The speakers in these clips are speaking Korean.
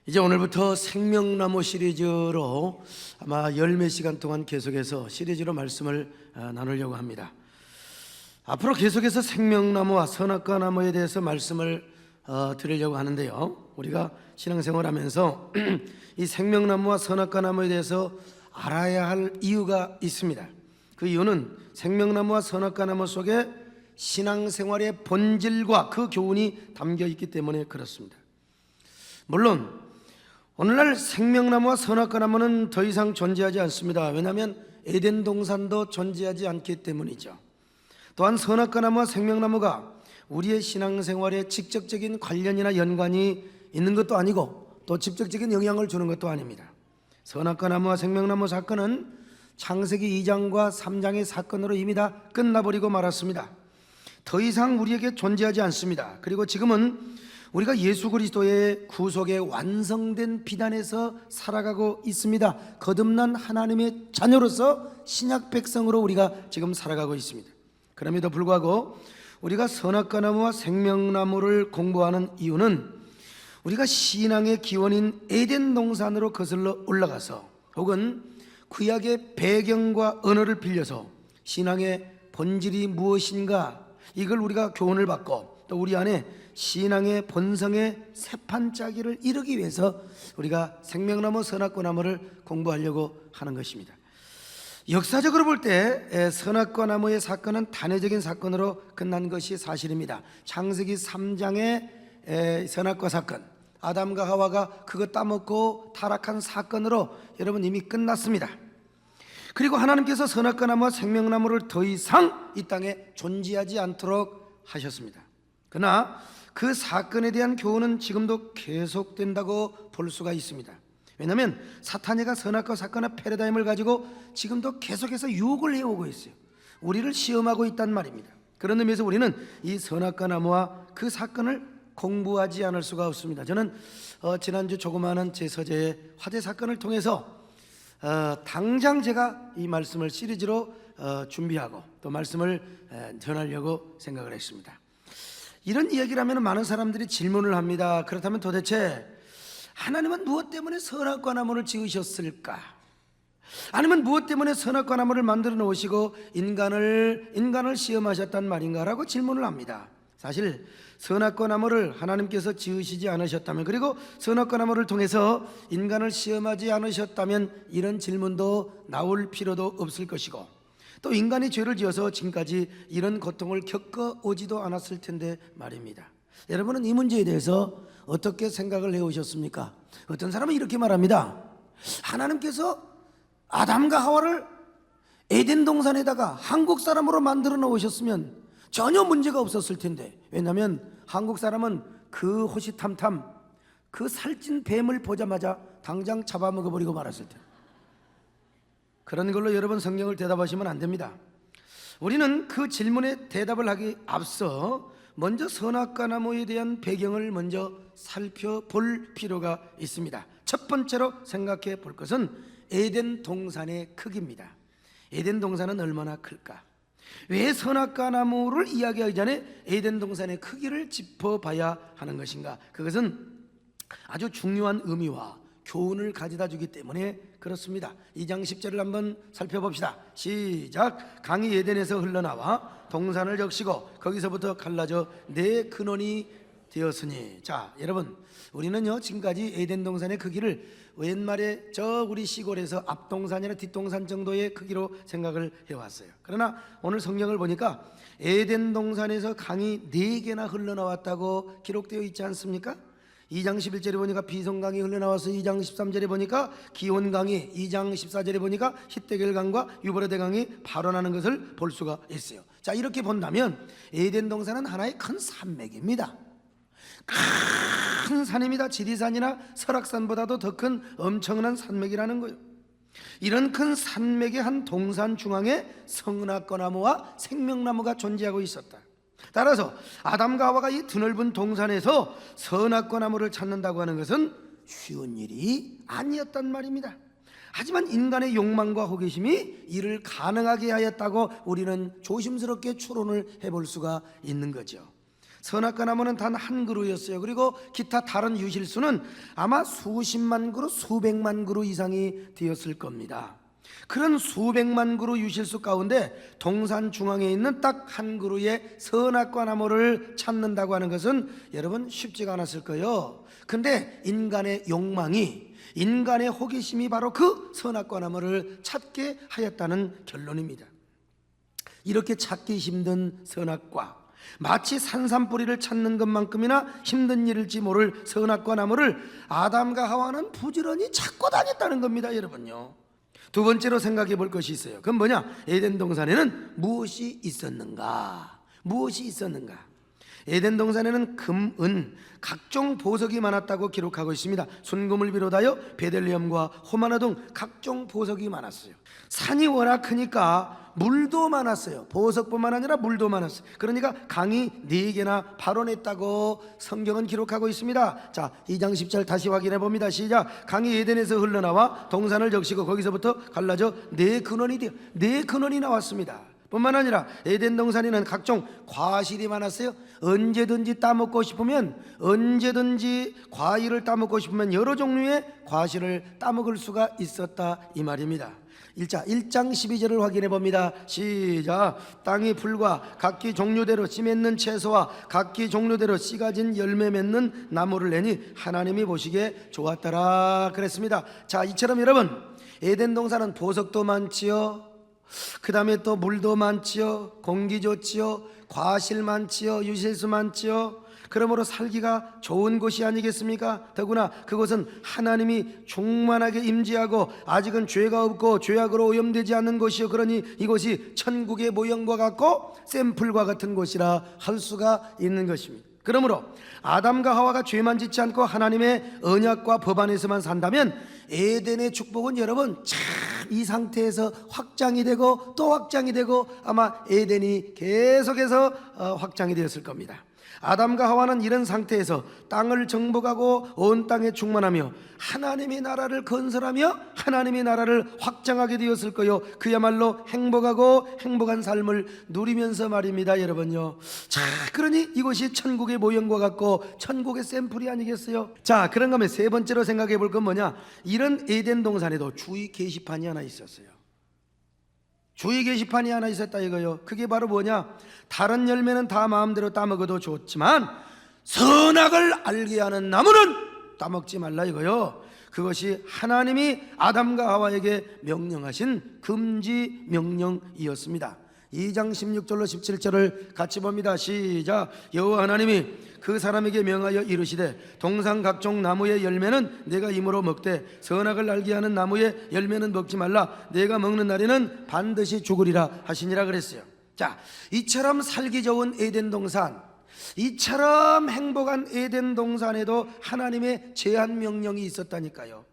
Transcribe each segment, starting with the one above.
이제 오늘부터 생명나무 시리즈로 아마 열몇 시간 동안 계속해서 시리즈로 말씀을 나누려고 합니다. 앞으로 계속해서 생명나무와 선악과 나무에 대해서 말씀을 드리려고 하는데요, 우리가 신앙생활하면서 이 생명나무와 선악과 나무에 대해서 알아야 할 이유가 있습니다. 그 이유는 생명나무와 선악과 나무 속에 신앙생활의 본질과 그 교훈이 담겨 있기 때문에 그렇습니다. 물론 오늘날 생명나무와 선악과 나무는 더 이상 존재하지 않습니다. 왜냐하면 에덴 동산도 존재하지 않기 때문이죠. 또한 선악과 나무와 생명나무가 우리의 신앙생활에 직접적인 관련이나 연관이 있는 것도 아니고 또 직접적인 영향을 주는 것도 아닙니다. 선악과 나무와 생명나무 사건은 창세기 2장과 3장의 사건으로 이미 다 끝나버리고 말았습니다. 더 이상 우리에게 존재하지 않습니다. 그리고 지금은 우리가 예수 그리스도의 구속의 완성된 비단에서 살아가고 있습니다. 거듭난 하나님의 자녀로서 신약 백성으로 우리가 지금 살아가고 있습니다. 그럼에도 불구하고 우리가 선악과 나무와 생명나무를 공부하는 이유는 우리가 신앙의 기원인 에덴 동산으로 거슬러 올라가서 혹은 구약의 배경과 언어를 빌려서 신앙의 본질이 무엇인가, 이걸 우리가 교훈을 받고 또 우리 안에 신앙의 본성의 새판짜기를 이루기 위해서 우리가 생명나무 선악과 나무를 공부하려고 하는 것입니다. 역사적으로 볼 때 선악과 나무의 사건은 단회적인 사건으로 끝난 것이 사실입니다. 창세기 3장의 선악과 사건, 아담과 하와가 그거 따먹고 타락한 사건으로 여러분 이미 끝났습니다. 그리고 하나님께서 선악과 나무와 생명나무를 더 이상 이 땅에 존재하지 않도록 하셨습니다. 그러나 그 사건에 대한 교훈은 지금도 계속된다고 볼 수가 있습니다. 왜냐하면 사탄이가 선악과 사건의 패러다임을 가지고 지금도 계속해서 유혹을 해오고 있어요. 우리를 시험하고 있단 말입니다. 그런 의미에서 우리는 이 선악과 나무와 그 사건을 공부하지 않을 수가 없습니다. 저는 지난주 조그마한 제 서재의 화재 사건을 통해서 당장 제가 이 말씀을 시리즈로 준비하고 또 말씀을 전하려고 생각을 했습니다. 이런 이야기를 하면 많은 사람들이 질문을 합니다. 그렇다면 도대체 하나님은 무엇 때문에 선악과 나무를 지으셨을까? 아니면 무엇 때문에 선악과 나무를 만들어 놓으시고 인간을 시험하셨단 말인가? 라고 질문을 합니다. 사실 선악과 나무를 하나님께서 지으시지 않으셨다면, 그리고 선악과 나무를 통해서 인간을 시험하지 않으셨다면 이런 질문도 나올 필요도 없을 것이고, 또 인간이 죄를 지어서 지금까지 이런 고통을 겪어오지도 않았을 텐데 말입니다. 여러분은 이 문제에 대해서 어떻게 생각을 해오셨습니까? 어떤 사람은 이렇게 말합니다. 하나님께서 아담과 하와를 에덴 동산에다가 한국 사람으로 만들어 놓으셨으면 전혀 문제가 없었을 텐데, 왜냐하면 한국 사람은 그 호시탐탐 그 살찐 뱀을 보자마자 당장 잡아먹어버리고 말았을 텐데, 그런 걸로 여러분 성경을 대답하시면 안 됩니다. 우리는 그 질문에 대답을 하기 앞서 먼저 선악과 나무에 대한 배경을 먼저 살펴볼 필요가 있습니다. 첫 번째로 생각해 볼 것은 에덴 동산의 크기입니다. 에덴 동산은 얼마나 클까? 왜 선악과 나무를 이야기하기 전에 에덴 동산의 크기를 짚어봐야 하는 것인가? 그것은 아주 중요한 의미와 교훈을 가져다 주기 때문에 그렇습니다. 2장 10절을 한번 살펴봅시다. 시작. 강이 에덴에서 흘러나와 동산을 적시고 거기서부터 갈라져 네 근원이 되었으니. 자, 여러분, 우리는요 지금까지 에덴 동산의 크기를 옛말에 우리 시골에서 앞동산이나 뒷동산 정도의 크기로 생각을 해왔어요. 그러나 오늘 성경을 보니까 에덴 동산에서 강이 4개나 흘러나왔다고 기록되어 있지 않습니까? 2장 11절에 보니까 비송강이 흘러나와서 2장 13절에 보니까 기온강이, 2장 14절에 보니까 히데겔강과 유브라데강이 발원하는 것을 볼 수가 있어요. 자, 이렇게 본다면 에덴 동산은 하나의 큰 산맥입니다. 큰 산입니다. 지리산이나 설악산보다도 더 큰 엄청난 산맥이라는 거예요. 이런 큰 산맥의 한 동산 중앙에 선악과 나무와 생명나무가 존재하고 있었다. 따라서 아담과 하와가 이 드넓은 동산에서 선악과 나무를 찾는다고 하는 것은 쉬운 일이 아니었단 말입니다. 하지만 인간의 욕망과 호기심이 이를 가능하게 하였다고 우리는 조심스럽게 추론을 해볼 수가 있는 거죠. 선악과 나무는 단 한 그루였어요. 그리고 기타 다른 유실수는 아마 수십만 그루, 수백만 그루 이상이 되었을 겁니다. 그런 수백만 그루 유실수 가운데 동산 중앙에 있는 딱 한 그루의 선악과 나무를 찾는다고 하는 것은 여러분 쉽지가 않았을 거예요. 근데 인간의 욕망이, 인간의 호기심이 바로 그 선악과 나무를 찾게 하였다는 결론입니다. 이렇게 찾기 힘든 선악과, 마치 산삼뿌리를 찾는 것만큼이나 힘든 일일지 모를 선악과 나무를 아담과 하와는 부지런히 찾고 다녔다는 겁니다, 여러분요. 두 번째로 생각해 볼 것이 있어요. 그건 뭐냐? 에덴 동산에는 무엇이 있었는가? 무엇이 있었는가? 에덴 동산에는 금, 은, 각종 보석이 많았다고 기록하고 있습니다. 순금을 비롯하여 베델리엄과 호마나 등 각종 보석이 많았어요. 산이 워낙 크니까 물도 많았어요. 보석뿐만 아니라 물도 많았어요. 그러니까 강이 4개나 발원했다고 성경은 기록하고 있습니다. 자, 2장 10절 다시 확인해 봅니다. 시작. 강이 에덴에서 흘러나와 동산을 적시고 거기서부터 갈라져 4근원이 되어 4근원이 나왔습니다. 뿐만 아니라 에덴 동산에는 각종 과실이 많았어요. 언제든지 따먹고 싶으면, 언제든지 과일을 따먹고 싶으면 여러 종류의 과실을 따먹을 수가 있었다 이 말입니다. 1장 12절을 확인해 봅니다. 시작. 땅이 풀과 각기 종류대로 씨 맺는 채소와 각기 종류대로 씨 가진 열매 맺는 나무를 내니 하나님이 보시기에 좋았더라 그랬습니다. 자, 이처럼 여러분, 에덴 동산은 보석도 많지요, 그 다음에 또 물도 많지요, 공기 좋지요, 과실 많지요, 유실수 많지요. 그러므로 살기가 좋은 곳이 아니겠습니까? 더구나 그곳은 하나님이 충만하게 임재하고 아직은 죄가 없고 죄악으로 오염되지 않는 곳이요, 그러니 이곳이 천국의 모형과 같고 샘플과 같은 곳이라 할 수가 있는 것입니다. 그러므로 아담과 하와가 죄만 짓지 않고 하나님의 언약과 법 안에서만 산다면 에덴의 축복은 여러분 참 이 상태에서 확장이 되고 또 확장이 되고 아마 에덴이 계속해서 확장이 되었을 겁니다. 아담과 하와는 이런 상태에서 땅을 정복하고 온 땅에 충만하며 하나님의 나라를 건설하며 하나님의 나라를 확장하게 되었을 거요, 그야말로 행복하고 행복한 삶을 누리면서 말입니다, 여러분요. 자, 그러니 이곳이 천국의 모형과 같고 천국의 샘플이 아니겠어요? 자, 그런가 하면 세 번째로 생각해 볼 건 뭐냐? 이런 에덴 동산에도 주의 게시판이 하나 있었어요. 주의 게시판이 하나 있었다 이거요. 그게 바로 뭐냐? 다른 열매는 다 마음대로 따먹어도 좋지만 선악을 알게 하는 나무는 따먹지 말라 이거요. 그것이 하나님이 아담과 하와에게 명령하신 금지 명령이었습니다. 2장 16절로 17절을 같이 봅니다. 시작. 여호와 하나님이 그 사람에게 명하여 이르시되 동산 각종 나무의 열매는 내가 임으로 먹되 선악을 알게 하는 나무의 열매는 먹지 말라. 내가 먹는 날에는 반드시 죽으리라 하시니라 그랬어요. 자, 이처럼 살기 좋은 에덴 동산, 이처럼 행복한 에덴 동산에도 하나님의 제한 명령이 있었다니까요.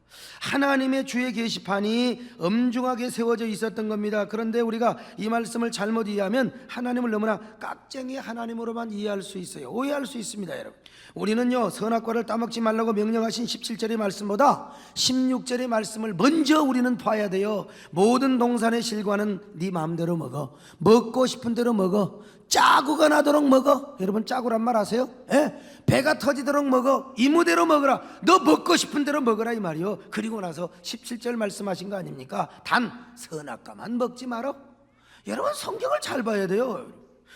하나님의 주의 게시판이 엄중하게 세워져 있었던 겁니다. 그런데 우리가 이 말씀을 잘못 이해하면 하나님을 너무나 깍쟁이 하나님으로만 이해할 수 있어요. 오해할 수 있습니다, 여러분. 우리는요, 선악과를 따먹지 말라고 명령하신 17절의 말씀보다 16절의 말씀을 먼저 우리는 봐야 돼요. 모든 동산의 실과는 네 마음대로 먹어, 먹고 싶은 대로 먹어, 짜고가 나도록 먹어. 여러분, 짜고란 말 아세요? 예? 배가 터지도록 먹어. 이무대로 먹어라. 너 먹고 싶은 대로 먹어라 이 말이요. 그리고 나서 17절 말씀하신 거 아닙니까? 단 선악과만 먹지 마라. 여러분, 성경을 잘 봐야 돼요.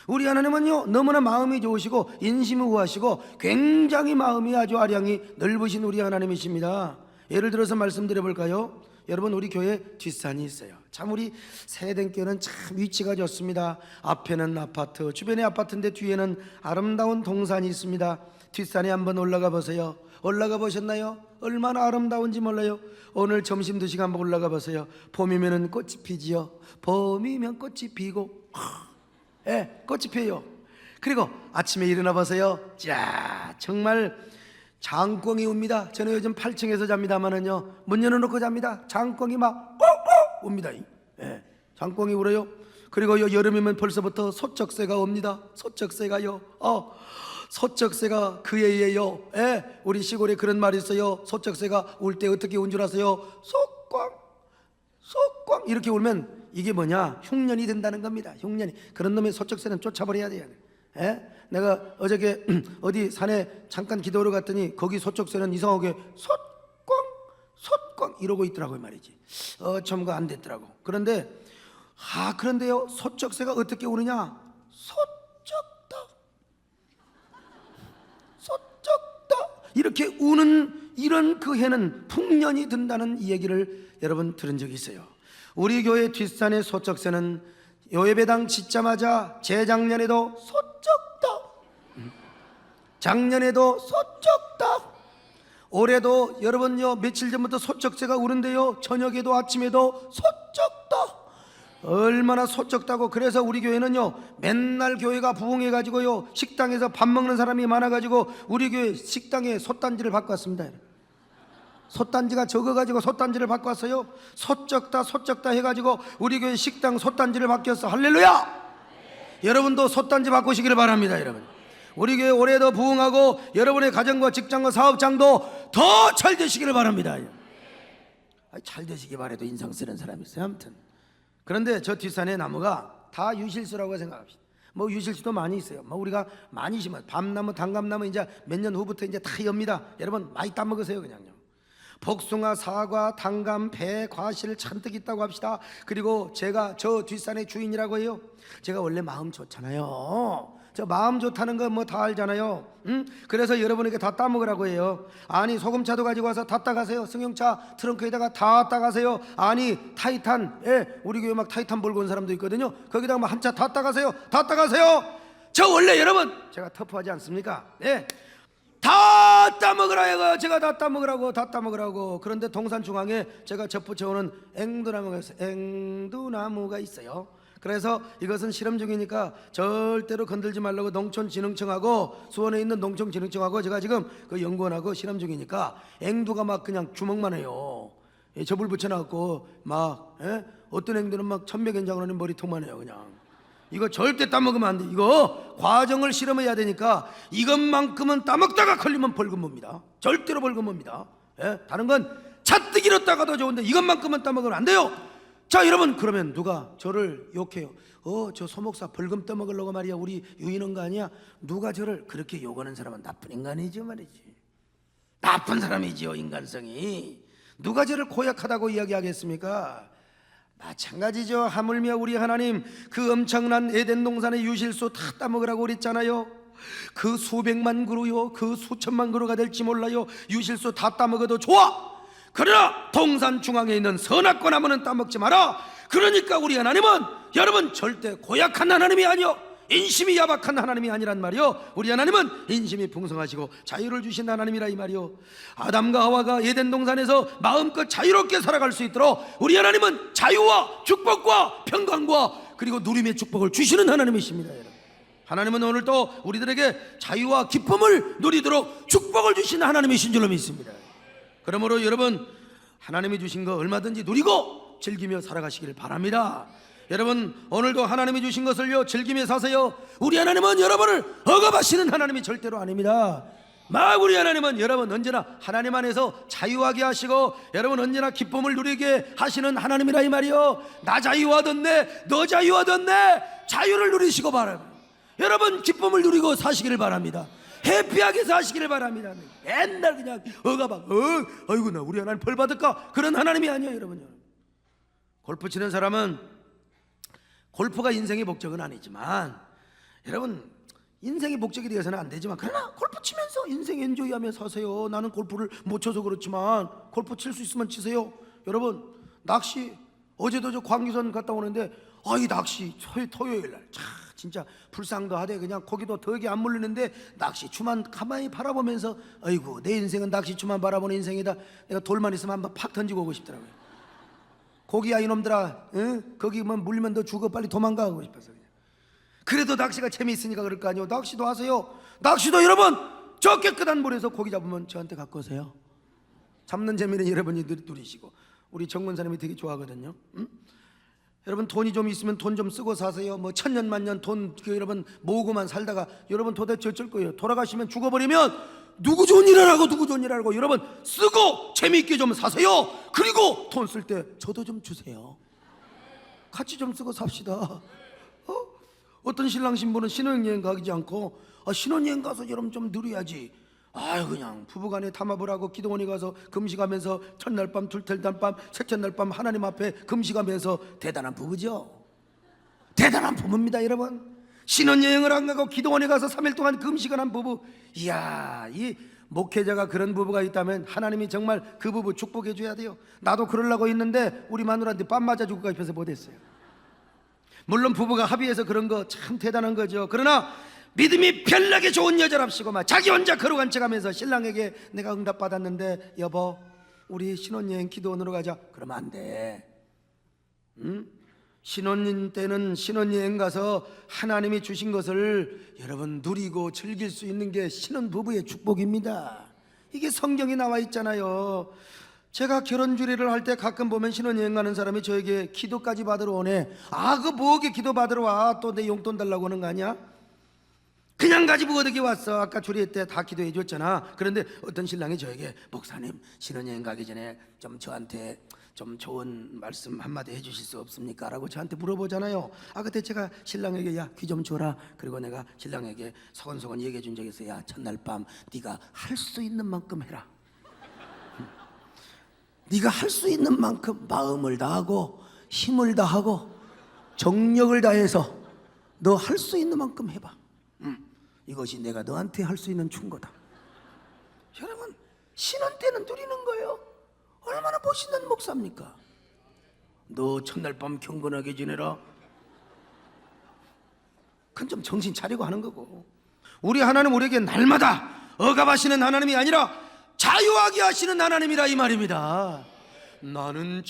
우리 하나님은요, 너무나 마음이 좋으시고 인심이 우하시고 굉장히 마음이 아주 아량이 넓으신 우리 하나님이십니다. 예를 들어서 말씀드려 볼까요? 여러분, 우리 교회 뒷산이 있어요. 참 우리 세대교는 참 위치가 좋습니다. 앞에는 아파트, 주변에 아파트인데 뒤에는 아름다운 동산이 있습니다. 뒷산에 한번 올라가 보세요. 올라가 보셨나요? 얼마나 아름다운지 몰라요. 오늘 점심 드시고 한번 올라가 보세요. 봄이면 꽃이 피지요. 봄이면 꽃이 피고, 예, 꽃이 피어요. 그리고 아침에 일어나 보세요. 자, 정말 장꽁이 옵니다. 저는 요즘 8층에서 잡니다만은요, 문 열어놓고 잡니다. 장꽁이 막 꼭꼭 옵니다. 예, 장꽁이 울어요. 그리고 여름이면 벌써부터 소쩍새가 옵니다. 소쩍새가요. 소쩍새가 그애예요. 예, 우리 시골에 그런 말이 있어요. 소쩍새가 울 때 어떻게 운 줄 아세요? 속광, 속광 이렇게 울면 이게 뭐냐? 흉년이 된다는 겁니다. 흉년이. 그런 놈의 소쩍새는 쫓아버려야 돼요. 예? 내가 어저께 어디 산에 잠깐 기도하러 갔더니 거기 소쩍새는 이상하게 솥꽝 이러고 있더라고요 말이지. 점가 안 됐더라고. 그런데요 소쩍새가 어떻게 우느냐? 소쩍다 이렇게 우는 이런 그 해는 풍년이 든다는 이 얘기를 여러분 들은 적이 있어요. 우리 교회 뒷산의 소쩍새는 요예배당 짓자마자 재작년에도 소쩍다, 작년에도 소쩍다, 올해도 여러분요 며칠 전부터 소쩍새가 우는데요 저녁에도 아침에도 소쩍다. 얼마나 소쩍다고. 그래서 우리 교회는요 맨날 교회가 부흥해가지고요 식당에서 밥 먹는 사람이 많아가지고 우리 교회 식당에 솥단지를 바꿔 왔습니다. 솥단지가 적어가지고 솥단지를 바꿔 왔어요. 소쩍다 해가지고 우리 교회 식당 솥단지를 바뀌었어. 할렐루야. 여러분도 솥단지 바꾸시기를 바랍니다. 여러분 우리 교회 올해도 부흥하고 여러분의 가정과 직장과 사업장도 더 잘 되시기를 바랍니다. 잘 되시기 바래도 인상 쓰는 사람이 있어요. 아무튼 그런데 저 뒷산의 나무가 다 유실수라고 생각합시다. 뭐 유실수도 많이 있어요. 뭐 우리가 많이 심어요. 밤나무, 단감나무 이제 몇 년 후부터 이제 다 엽니다. 여러분 많이 따먹으세요 그냥요. 복숭아, 사과, 단감, 배, 과실 잔뜩 있다고 합시다. 그리고 제가 저 뒷산의 주인이라고 해요. 제가 원래 마음 좋잖아요. 저 마음 좋다는 거 뭐 다 알잖아요. 그래서 여러분에게 다 따먹으라고 해요. 아니 소금차도 가지고 와서 다 따가세요. 승용차 트렁크에다가 다 따가세요. 아니 타이탄, 우리 교회 막 타이탄 몰고 온 사람도 있거든요. 거기다가 한 차 다 따가세요. 다 따가세요. 저 원래 여러분 제가 터프하지 않습니까? 다 따먹으라고. 제가 다 따먹으라고. 그런데 동산 중앙에 제가 접붙여오는 앵두나무가 있어요. 그래서 이것은 실험 중이니까 절대로 건들지 말라고 농촌진흥청하고 수원에 있는 농촌진흥청하고 제가 지금 그 연구원하고 실험 중이니까 앵두가 막 그냥 주먹만 해요. 접을 붙여놨고 막 어떤 앵두는 막 천명견장으로는 머리통만 해요. 그냥 이거 절대 따먹으면 안 돼. 이거 과정을 실험해야 되니까 이것만큼은 따먹다가 걸리면 벌금 봅니다. 절대로 벌금 봅니다. 다른 건 차뜨기로 따가도 좋은데 이것만큼은 따먹으면 안 돼요. 자 여러분 그러면 누가 저를 욕해요. 저 소목사 벌금 떠먹으려고 말이야 우리 유인한 거 아니야? 누가 저를 그렇게 욕하는 사람은 나쁜 인간이죠 말이지. 나쁜 사람이지요 인간성이. 누가 저를 고약하다고 이야기하겠습니까? 마찬가지죠. 하물며 우리 하나님 그 엄청난 에덴 동산의 유실수 다 따먹으라고 그랬잖아요. 그 수백만 그루요 그 수천만 그루가 될지 몰라요. 유실수 다 따먹어도 좋아. 그러나 동산 중앙에 있는 선악과 나무는 따먹지 마라. 그러니까 우리 하나님은 여러분 절대 고약한 하나님이 아니요 인심이 야박한 하나님이 아니란 말이요. 우리 하나님은 인심이 풍성하시고 자유를 주신 하나님이라 이 말이요. 아담과 하와가 에덴 동산에서 마음껏 자유롭게 살아갈 수 있도록 우리 하나님은 자유와 축복과 평강과 그리고 누림의 축복을 주시는 하나님이십니다. 여러분 하나님은 오늘도 우리들에게 자유와 기쁨을 누리도록 축복을 주시는 하나님이신 줄로 믿습니다. 그러므로 여러분 하나님이 주신 거 얼마든지 누리고 즐기며 살아가시기를 바랍니다. 여러분 오늘도 하나님이 주신 것을요 즐기며 사세요. 우리 하나님은 여러분을 억압하시는 하나님이 절대로 아닙니다. 우리 하나님은 여러분 언제나 하나님 안에서 자유하게 하시고 여러분 언제나 기쁨을 누리게 하시는 하나님이라 이 말이요. 나 자유하던데 너 자유하던데 자유를 누리시고 바랍니다. 여러분 기쁨을 누리고 사시기를 바랍니다. 해피하게 사시기를 바랍니다. 맨날 그냥 억압하고 아이고 나 우리 하나님 벌 받을까 그런 하나님이 아니에요. 여러분 골프 치는 사람은 골프가 인생의 목적은 아니지만 여러분 인생의 목적이 되어서는 안 되지만 그러나 골프 치면서 인생 엔조이하며 사세요. 나는 골프를 못 쳐서 그렇지만 골프 칠 수 있으면 치세요. 여러분 낚시 어제도 저 광주선 갔다 오는데 이 낚시 토요일날 진짜 불상도 하되 그냥 거기도 덕이 안 물리는데 낚시추만 가만히 바라보면서 아이고 내 인생은 낚시추만 바라보는 인생이다. 내가 돌만 있으면 한번 팍 던지고 오고 싶더라고요. 고기야 이놈들아 거기 뭐 물리면 너 죽어 빨리 도망가 하고 싶어서 그냥. 그래도 낚시가 재미있으니까 그럴 거 아니에요. 낚시도 하세요. 낚시도 여러분 저 깨끗한 물에서 고기 잡으면 저한테 갖고 오세요. 잡는 재미는 여러분이 누리시고 우리 정문사님이 되게 좋아하거든요. 여러분 돈이 좀 있으면 돈 좀 쓰고 사세요. 뭐 천년 만년 돈 여러분 모으고만 살다가 여러분 도대체 어쩔 거예요. 돌아가시면 죽어버리면 누구 좋은 일 하라고 누구 좋은 일 하라고 여러분 쓰고 재미있게 좀 사세요. 그리고 돈 쓸 때 저도 좀 주세요. 같이 좀 쓰고 삽시다. 어떤 신랑 신부는 신혼여행 가지 않고 신혼여행 가서 여러분 좀 누려야지. 그냥 부부간에 담합을 하고 기도원에 가서 금식하면서 첫날 밤, 둘째 날 밤, 셋째 날 밤 하나님 앞에 금식하면서 대단한 부부죠. 대단한 부부입니다, 여러분. 신혼여행을 안 가고 기도원에 가서 3일 동안 금식을 한 부부. 이야, 이 목회자가 그런 부부가 있다면 하나님이 정말 그 부부 축복해 줘야 돼요. 나도 그러려고 했는데 우리 마누라한테 뺨 맞아 죽을까 싶어서 못했어요. 물론 부부가 합의해서 그런 거 참 대단한 거죠. 그러나 믿음이 별나게 좋은 여자랍시고 막 자기 혼자 걸어간 척하면서 신랑에게 내가 응답받았는데 여보 우리 신혼여행 기도원으로 가자. 그러면 안 돼. 신혼인 때는 신혼여행 가서 하나님이 주신 것을 여러분 누리고 즐길 수 있는 게 신혼부부의 축복입니다. 이게 성경에 나와 있잖아요. 제가 결혼주례를 할 때 가끔 보면 신혼여행 가는 사람이 저에게 기도까지 받으러 오네. 그 뭐게 기도 받으러 와? 또 내 용돈 달라고 하는 거 아니야? 그냥 가지고 어떻게 왔어? 아까 주례 때 다 기도해 줬잖아. 그런데 어떤 신랑이 저에게 목사님 신혼여행 가기 전에 좀 저한테 좀 좋은 말씀 한마디 해주실 수 없습니까? 라고 저한테 물어보잖아요. 그때 제가 신랑에게 야 귀 좀 줘라. 그리고 내가 신랑에게 소곤소곤 얘기해 준 적이 있어요. 야 첫날 밤 네가 할 수 있는 만큼 해라. 네가 할 수 있는 만큼 마음을 다하고 힘을 다하고 정력을 다해서 너 할 수 있는 만큼 해봐. 이것이 내가 너한테 할 수 있는 충고다. 여러분 신혼 때는 누리는 거예요. 얼마나 멋있는 목사입니까? 너 첫날 밤 경건하게 지내라. 그건 좀 정신 차리고 하는 거고. 우리 하나님 우리에게 날마다 억압하시는 하나님이 아니라 자유하게 하시는 하나님이라 이 말입니다. 나는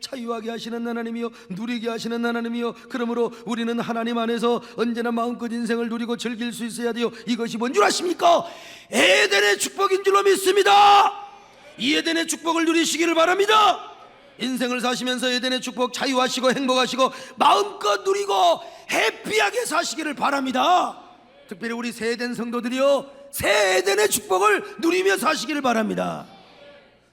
자유하게 하시는 하나님이요 누리게 하시는 하나님이요. 그러므로 우리는 하나님 안에서 언제나 마음껏 인생을 누리고 즐길 수 있어야 돼요. 이것이 뭔 줄 아십니까? 에덴의 축복인 줄로 믿습니다. 이 에덴의 축복을 누리시기를 바랍니다. 인생을 사시면서 에덴의 축복 자유하시고 행복하시고 마음껏 누리고 해피하게 사시기를 바랍니다. 특별히 우리 새 에덴 성도들이요 새 에덴의 축복을 누리며 사시기를 바랍니다.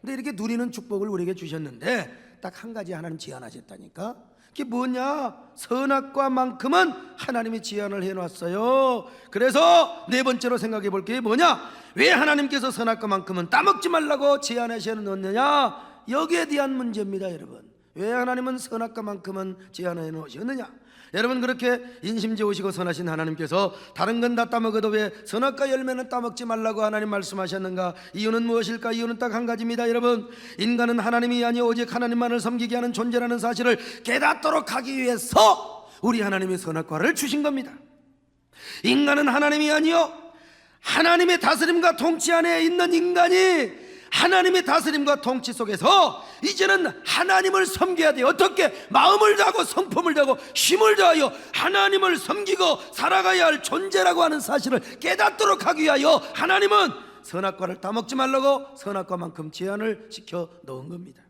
근데 이렇게 누리는 축복을 우리에게 주셨는데 딱 한 가지 하나님 제안하셨다니까. 그게 뭐냐? 선악과만큼은 하나님이 제안을 해놨어요. 그래서 네 번째로 생각해 볼 게 뭐냐? 왜 하나님께서 선악과만큼은 따먹지 말라고 제안하셨느냐? 여기에 대한 문제입니다. 여러분 왜 하나님은 선악과만큼은 제안해 놓으셨느냐? 여러분 그렇게 인심좋으시고 선하신 하나님께서 다른 건 다 따먹어도 왜 선악과 열매는 따먹지 말라고 하나님 말씀하셨는가? 이유는 무엇일까? 이유는 딱 한 가지입니다. 여러분 인간은 하나님이 아니요 오직 하나님만을 섬기게 하는 존재라는 사실을 깨닫도록 하기 위해서 우리 하나님이 선악과를 주신 겁니다. 인간은 하나님이 아니요 하나님의 다스림과 통치 안에 있는 인간이 하나님의 다스림과 통치 속에서 이제는 하나님을 섬겨야 돼요. 어떻게? 마음을 다하고 성품을 다하고 힘을 다하여 하나님을 섬기고 살아가야 할 존재라고 하는 사실을 깨닫도록 하기 위하여 하나님은 선악과를 따먹지 말라고 선악과만큼 제한을 시켜 놓은 겁니다.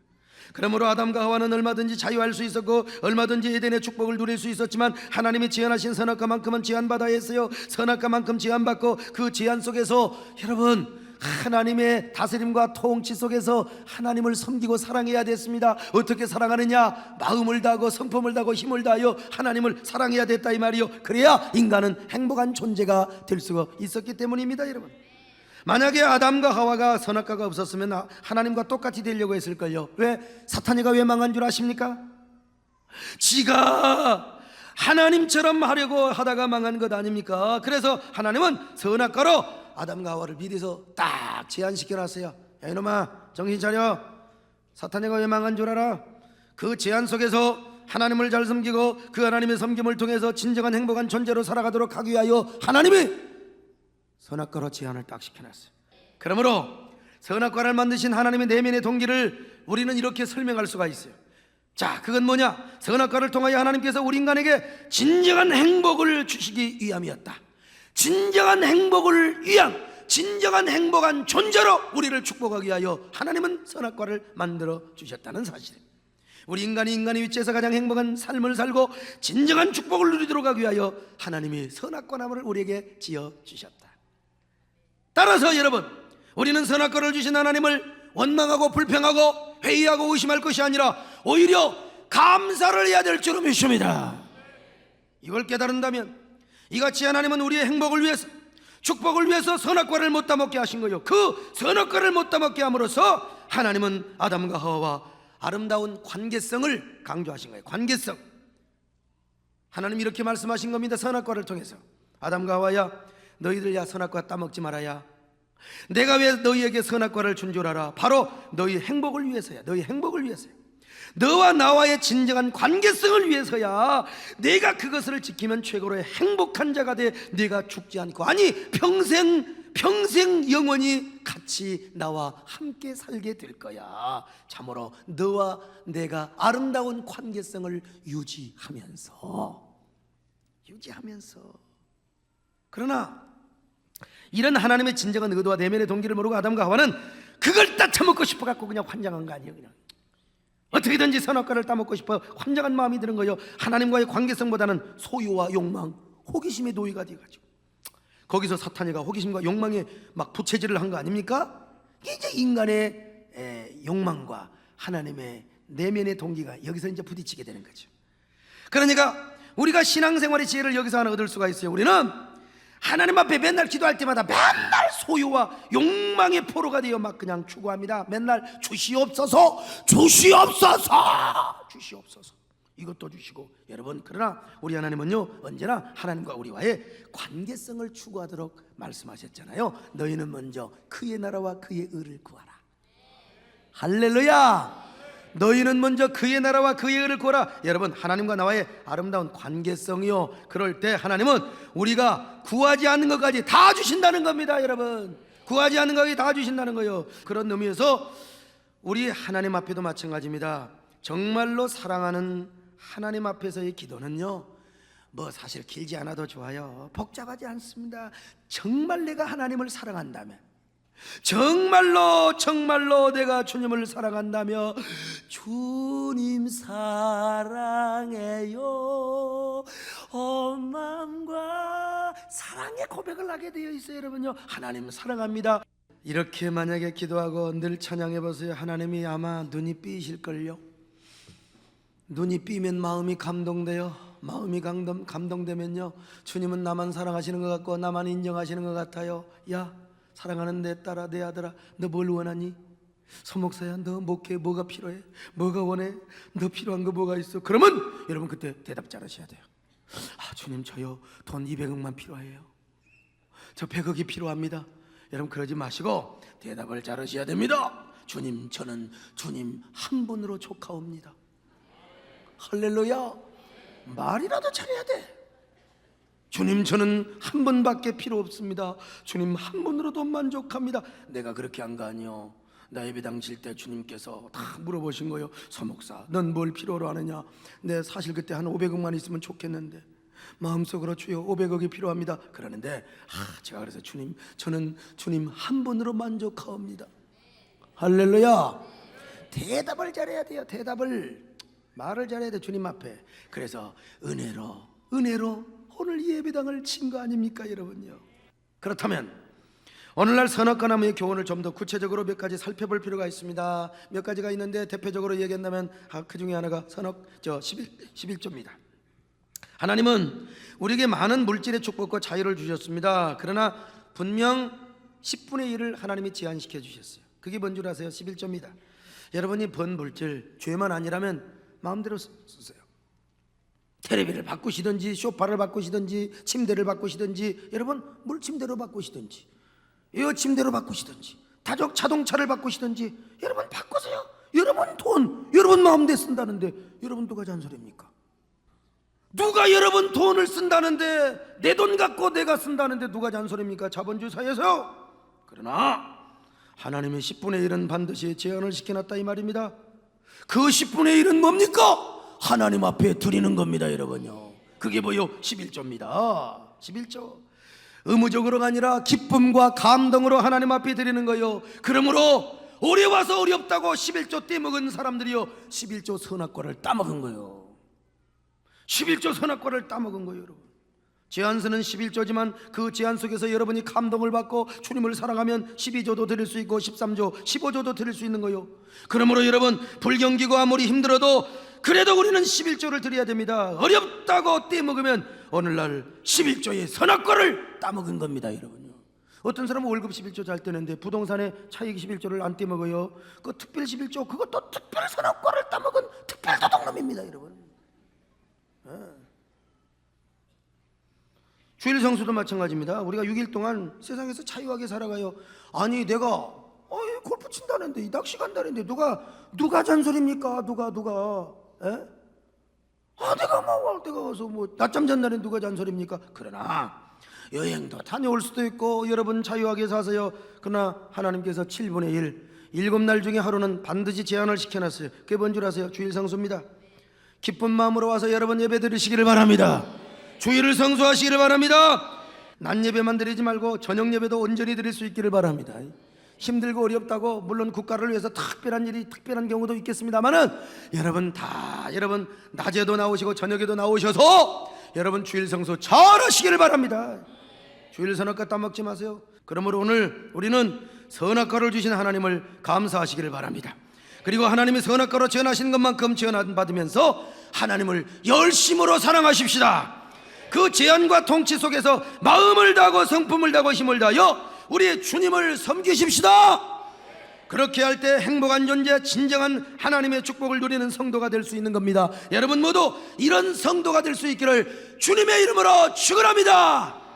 그러므로 아담과 하와는 얼마든지 자유할 수 있었고 얼마든지 에덴의 축복을 누릴 수 있었지만 하나님이 제한하신 선악과만큼은 제한받아야 했어요. 선악과만큼 제한받고 그 제한 속에서 여러분 하나님의 다스림과 통치 속에서 하나님을 섬기고 사랑해야 됐습니다. 어떻게 사랑하느냐? 마음을 다하고 성품을 다하고 힘을 다하여 하나님을 사랑해야 됐다 이 말이요. 그래야 인간은 행복한 존재가 될 수가 있었기 때문입니다. 여러분 만약에 아담과 하와가 선악과가 없었으면 하나님과 똑같이 되려고 했을걸요. 왜? 사탄이가 왜 망한 줄 아십니까? 지가 하나님처럼 하려고 하다가 망한 것 아닙니까? 그래서 하나님은 선악과로 아담과 하와를 미리서 딱 제한시켜놨어요. 야 이놈아 정신 차려. 사탄이가 왜 망한 줄 알아? 그 제한 속에서 하나님을 잘 섬기고 그 하나님의 섬김을 통해서 진정한 행복한 존재로 살아가도록 하기 위하여 하나님이 선악과로 제한을 딱 시켜놨어요. 그러므로 선악과를 만드신 하나님의 내면의 동기를 우리는 이렇게 설명할 수가 있어요. 자 그건 뭐냐? 선악과를 통하여 하나님께서 우리 인간에게 진정한 행복을 주시기 위함이었다. 진정한 행복을 위한 진정한 행복한 존재로 우리를 축복하기 위하여 하나님은 선악과를 만들어 주셨다는 사실입니다. 우리 인간이 인간의 위치에서 가장 행복한 삶을 살고 진정한 축복을 누리도록 하기 위하여 하나님이 선악과 나무를 우리에게 지어 주셨다. 따라서 여러분 우리는 선악과를 주신 하나님을 원망하고 불평하고 회의하고 의심할 것이 아니라 오히려 감사를 해야 될 줄을 믿습니다. 이걸 깨달은다면 이같이 하나님은 우리의 행복을 위해서, 축복을 위해서 선악과를 못 따먹게 하신 거요. 그 선악과를 못 따먹게 함으로써 하나님은 아담과 하와와 아름다운 관계성을 강조하신 거예요. 관계성. 하나님 이렇게 말씀하신 겁니다. 선악과를 통해서. 아담과 하와야, 너희들 야 선악과 따먹지 말아야. 내가 왜 너희에게 선악과를 준 줄 알아? 바로 너희 행복을 위해서야. 너희 행복을 위해서야. 너와 나와의 진정한 관계성을 위해서야. 내가 그것을 지키면 최고로의 행복한 자가 돼. 네가 죽지 않고, 아니 평생 영원히 같이 나와 함께 살게 될 거야. 참으로 너와 내가 아름다운 관계성을 유지하면서. 그러나 이런 하나님의 진정한 의도와 내면의 동기를 모르고 아담과 하와는 그걸 다 처먹고 싶어 갖고 그냥 환장한 거 아니에요. 그냥 어떻게든지 선악과를 따먹고 싶어 환장한 마음이 드는 거예요. 하나님과의 관계성보다는 소유와 욕망, 호기심의 노예가 되어가지고, 거기서 사탄이가 호기심과 욕망에 막 부채질을 한 거 아닙니까? 이게 이제 인간의 욕망과 하나님의 내면의 동기가 여기서 이제 부딪히게 되는 거죠. 그러니까 우리가 신앙생활의 지혜를 여기서 하나 얻을 수가 있어요. 우리는 하나님 앞에 맨날 기도할 때마다 맨날 소유와 욕망의 포로가 되어 막 그냥 추구합니다. 맨날 주시옵소서, 주시옵소서, 주시옵소서, 이것도 주시고. 여러분, 그러나 우리 하나님은요 언제나 하나님과 우리와의 관계성을 추구하도록 말씀하셨잖아요. 너희는 먼저 그의 나라와 그의 의를 구하라. 할렐루야. 너희는 먼저 그의 나라와 그의 의를 구하라. 여러분, 하나님과 나와의 아름다운 관계성이요, 그럴 때 하나님은 우리가 구하지 않는 것까지 다 주신다는 겁니다. 여러분, 구하지 않는 것까지 다 주신다는 거예요. 그런 의미에서 우리 하나님 앞에도 마찬가지입니다. 정말로 사랑하는 하나님 앞에서의 기도는요, 뭐 사실 길지 않아도 좋아요. 복잡하지 않습니다. 정말 내가 하나님을 사랑한다면, 정말로 내가 주님을 사랑한다며, 주님 사랑해요, 온 마음과 사랑의 고백을 하게 되어 있어요. 여러분요, 하나님 사랑합니다. 이렇게 만약에 기도하고 늘 찬양해 보세요. 하나님이 아마 눈이 삐실걸요. 눈이 삐면 마음이 감동돼요. 마음이 감동되면요, 주님은 나만 사랑하시는 것 같고 나만 인정하시는 것 같아요. 야, 사랑하는 내 딸아, 내 아들아, 너 뭘 원하니? 서목사야, 너 목회 뭐가 필요해? 뭐가 원해? 너 필요한 거 뭐가 있어? 그러면 여러분 그때 대답 잘하셔야 돼요. 아, 주님, 저요 돈 200억만 필요해요. 저 100억이 필요합니다. 여러분 그러지 마시고 대답을 잘하셔야 됩니다. 주님, 저는 주님 한 분으로 족하옵니다. 할렐루야. 말이라도 잘해야 돼. 주님, 저는 한 분밖에 필요 없습니다. 주님 한 분으로도 만족합니다. 내가 그렇게 한 거 아니요. 나 예배당 질 때 주님께서 다 물어보신 거예요. 서목사, 넌 뭘 필요로 하느냐? 내 사실 그때 한 500억만 있으면 좋겠는데 마음속으로 주여 500억이 필요합니다. 그러는데 제가 그래서 주님, 저는 주님 한 분으로 만족하옵니다. 할렐루야. 대답을 잘해야 돼요. 말을 잘해야 돼, 주님 앞에. 그래서 은혜로 오늘 예배당을 친 거 아닙니까, 여러분요? 그렇다면 오늘날 선악과 나무의 교훈을 좀 더 구체적으로 몇 가지 살펴볼 필요가 있습니다. 몇 가지가 있는데 대표적으로 얘기한다면 그 중에 하나가 11조입니다. 하나님은 우리에게 많은 물질의 축복과 자유를 주셨습니다. 그러나 분명 10분의 1을 하나님이 제한시켜 주셨어요. 그게 뭔 줄 아세요? 11조입니다. 여러분이 번 물질, 죄만 아니라면 마음대로 쓰세요. 텔레비를 바꾸시든지, 소파를 바꾸시든지, 침대를 바꾸시든지, 여러분 물침대로 바꾸시든지, 침대로 바꾸시든지, 자동차를 바꾸시든지, 여러분 바꾸세요. 여러분 돈, 여러분 마음대로 쓴다는데 여러분 누가 잔소리입니까? 누가 여러분 돈을 쓴다는데, 내 돈 갖고 내가 쓴다는데 누가 잔소리입니까? 자본주의 사회에서. 그러나 하나님의 10분의 1은 반드시 제한을 시켜놨다 이 말입니다. 그 10분의 1은 뭡니까? 하나님 앞에 드리는 겁니다, 여러분요. 그게 뭐요? 11조입니다. 11조. 의무적으로가 아니라 기쁨과 감동으로 하나님 앞에 드리는 거요. 그러므로 어려워서 어렵다고 11조 떼먹은 사람들이요, 11조 선악과를 따먹은 거요. 11조 선악과를 따먹은 거예요, 여러분. 제안서는 11조지만 그 제안 속에서 여러분이 감동을 받고 주님을 사랑하면 12조도 드릴 수 있고 13조, 15조도 드릴 수 있는 거요. 그러므로 여러분, 불경기가 아무리 힘들어도 그래도 우리는 11조를 드려야 됩니다. 어렵다고 떼먹으면 오늘날 11조의 선악과를 따먹은 겁니다, 여러분요. 어떤 사람은 월급 11조 잘 떼는데 부동산에 차익 11조를 안 떼먹어요. 그 특별 11조, 그것도 특별 선악과를 따먹은 특별 도둑놈입니다, 여러분. 주일 성수도 마찬가지입니다. 우리가 6일 동안 세상에서 자유하게 살아가요. 아니 내가 골프 친다는데 이 낚시 간다는데 누가 잔소리입니까? 누가 에? 내가 와서 낮잠 잔다는 누가 잔소리입니까? 그러나 여행도 다녀올 수도 있고 여러분 자유하게 사세요. 그러나 하나님께서 7분의 1 7날 중에 하루는 반드시 제한을 시켜놨어요. 그게 뭔 줄 아세요? 주일 성수입니다. 기쁜 마음으로 와서 여러분 예배 드리시기를 바랍니다. 주일을 성수하시기를 바랍니다. 낮 예배만 드리지 말고 저녁 예배도 온전히 드릴 수 있기를 바랍니다. 힘들고 어렵다고 물론 국가를 위해서 특별한 일이 특별한 경우도 있겠습니다만은 여러분 낮에도 나오시고 저녁에도 나오셔서 여러분 주일 성수 잘 하시기를 바랍니다. 주일 선악과 따먹지 마세요. 그러므로 오늘 우리는 선악과를 주신 하나님을 감사하시기를 바랍니다. 그리고 하나님이 선악과로 지원하시는 것만큼 지원 받으면서 하나님을 열심으로 사랑하십시다. 그 제안과 통치 속에서 마음을 다하고 성품을 다하고 힘을 다하여 우리의 주님을 섬기십시다. 그렇게 할 때 행복한 존재, 진정한 하나님의 축복을 누리는 성도가 될 수 있는 겁니다. 여러분 모두 이런 성도가 될 수 있기를 주님의 이름으로 축원합니다.